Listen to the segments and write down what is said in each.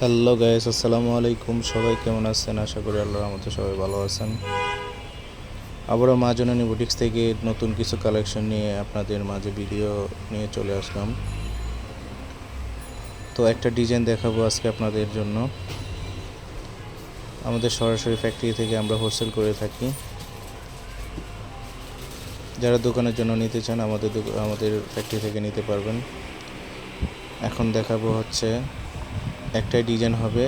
Hello guys, আসসালামু আলাইকুম। সবাই কেমন আছেন? আশা করি আল্লাহর রহমতে সবাই ভালো আছেন। আবারও মা জননী বুটিক্স থেকে নতুন কিছু কালেকশন নিয়ে আপনাদের মাঝে ভিডিও নিয়ে চলে আসলাম। তো একটা ডিজাইন দেখাবো আজকে আপনাদের জন্য। আমাদের সরাসরি ফ্যাক্টরি থেকে আমরা হোলসেল করে থাকি। যারা দোকানের জন্য নিতে চান আমাদের ফ্যাক্টরি থেকে নিতে পারবেন। এখন দেখাবো হচ্ছে একটাই ডিজাইন হবে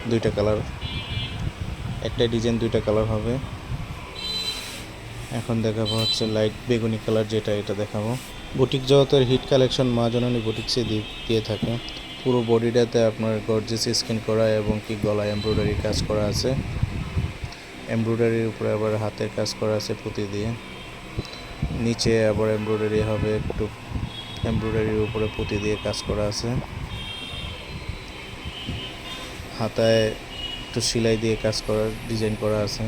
দুইটা কালার, একটাই ডিজাইন দুইটা কালার হবে। এখন দেখাবো হচ্ছে লাইট বেগুনি কালার, এটা দেখাবো। বুটিক জগতের হিট কালেকশন মা জননী বুটিক্সে দিয়ে থাকে। পুরো বডিটাতে আপনার গর্জিয়াস স্কিন করা এবং কি গলায় এমব্রয়ডারি কাজ করা আছে। এমব্রয়ডারির উপরে আবার হাতের কাজ করা আছে পুঁতি দিয়ে। নিচে আবার এমব্রয়ডারি হবে, একটু এমব্রয়ডারির উপরে পুঁতি দিয়ে কাজ করা আছে। হাতায় একটু সেলাই দিয়ে কাজ করা ডিজাইন করা আছে।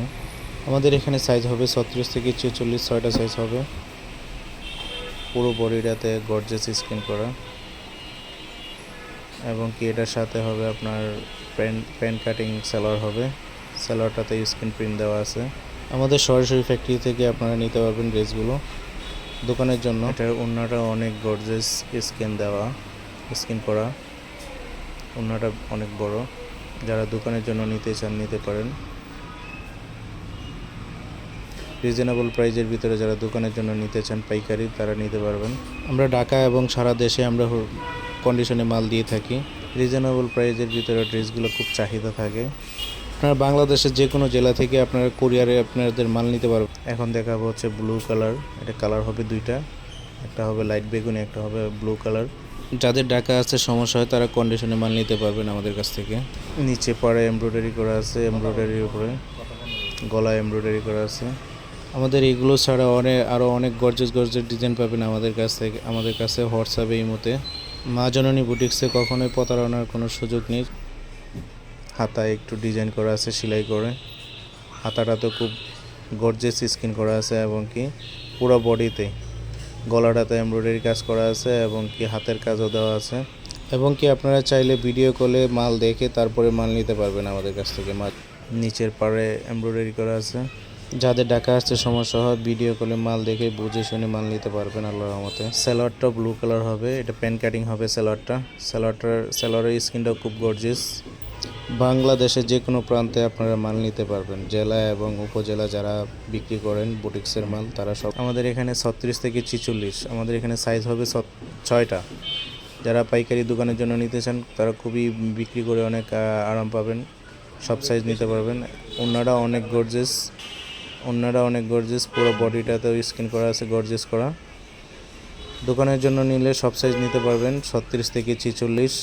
আমাদের এখানে সাইজ হবে 36 থেকে 46, 6টা সাইজ হবে। পুরো বডিটাতে গর্জিয়াস স্কিন করা এবং কি এটার সাথে হবে আপনার প্যান্ট কাটিং সালোয়ার হবে। সালোয়ারটাতে স্ক্রিন প্রিন্ট দেওয়া আছে। আমাদের সরাসরি ফ্যাক্টরি থেকে আপনারা নিতে পারবেন ড্রেসগুলো দোকানের জন্য। এটার ওড়নাটা অনেক গর্জিয়াস স্কিন করা, ওড়নাটা অনেক বড়। যারা দোকানের জন্য নিতে চান নিতে পারেন। রিজনেবল প্রাইজের ভিতরে যারা দোকানের জন্য নিতে চান পাইকারি, তারা নিতে পারবেন। আমরা ঢাকা এবং সারা দেশে আমরা কন্ডিশনে মাল দিয়ে থাকি। রিজনেবল প্রাইজের ভিতরে ড্রেসগুলো খুব চাহিদা থাকে। আপনারা বাংলাদেশের যে কোনো জেলা থেকে আপনারা কুরিয়ারে আপনাদের মাল নিতে পারবেন। এখন দেখাবো হচ্ছে ব্লু কালার। এটা কালার হবে দুইটা, একটা হবে লাইট বেগুনি, একটা হবে ব্লু কালার। যাদের ঢাকা আসতে সমস্যা হয় তারা কন্ডিশনে মাল নিতে পারবেন আমাদের কাছ থেকে। নিচে পাড়ে এমব্রয়ডারি করা আছে, এমব্রয়ডারির উপরে গলায় এমব্রয়ডারি করা আছে। আমাদের এগুলো ছাড়া আরও অনেক গর্জিয়াস ডিজাইন পাবেন আমাদের কাছে হোয়াটসঅ্যাপে ইমোতে। মা জননী বুটিক্সে কখনোই প্রতারণার কোনো সুযোগ নেই। হাতায় একটু ডিজাইন করা আছে সেলাই করে। হাতাটা তো খুব গর্জিয়াস স্কিন করা আছে এবং কি পুরো বডিতে গলাটাতে এমব্রয়ডারি কাজ করা আছে এবং কি হাতের কাজও দেওয়া আছে। এবং কি আপনারা চাইলে ভিডিও কলে মাল দেখে তারপরে মাল নিতে পারবেন আমাদের কাছ থেকে। নিচের পাড়ে এমব্রয়ডারি করা আছে। যাদের ঢাকা আসতে সমস্যা হয় ভিডিও কলে মাল দেখে বুঝে শুনে মাল নিতে পারবেন আল্লাহর রহমতে। সালোয়ারটা ব্লু কালার হবে, এটা প্যান্ট কাটিং হবে। সালোয়ারের স্কিনটাও খুব গর্জিয়াস। বাংলাদেশের যে কোনো প্রান্তে আপনারা মাল নিতে পারবেন। জেলা এবং উপজেলা যারা বিক্রি করেন বুটিক্সের মাল, তারা সব আমাদের এখানে 36 থেকে 46। আমাদের এখানে সাইজ হবে 6টা। যারা পাইকারি দোকানের জন্য নিতে চান তারা খুবই বিক্রি করে অনেক আরাম পাবেন। সব সাইজ নিতে পারবেন। ওড়নাটা অনেক গর্জিয়াস, পুরো বডিটাতেও স্কিন করা আছে গর্জিয়াস করা। দোকানের জন্য নিলে সব সাইজ নিতে পারবেন 36 থেকে 46।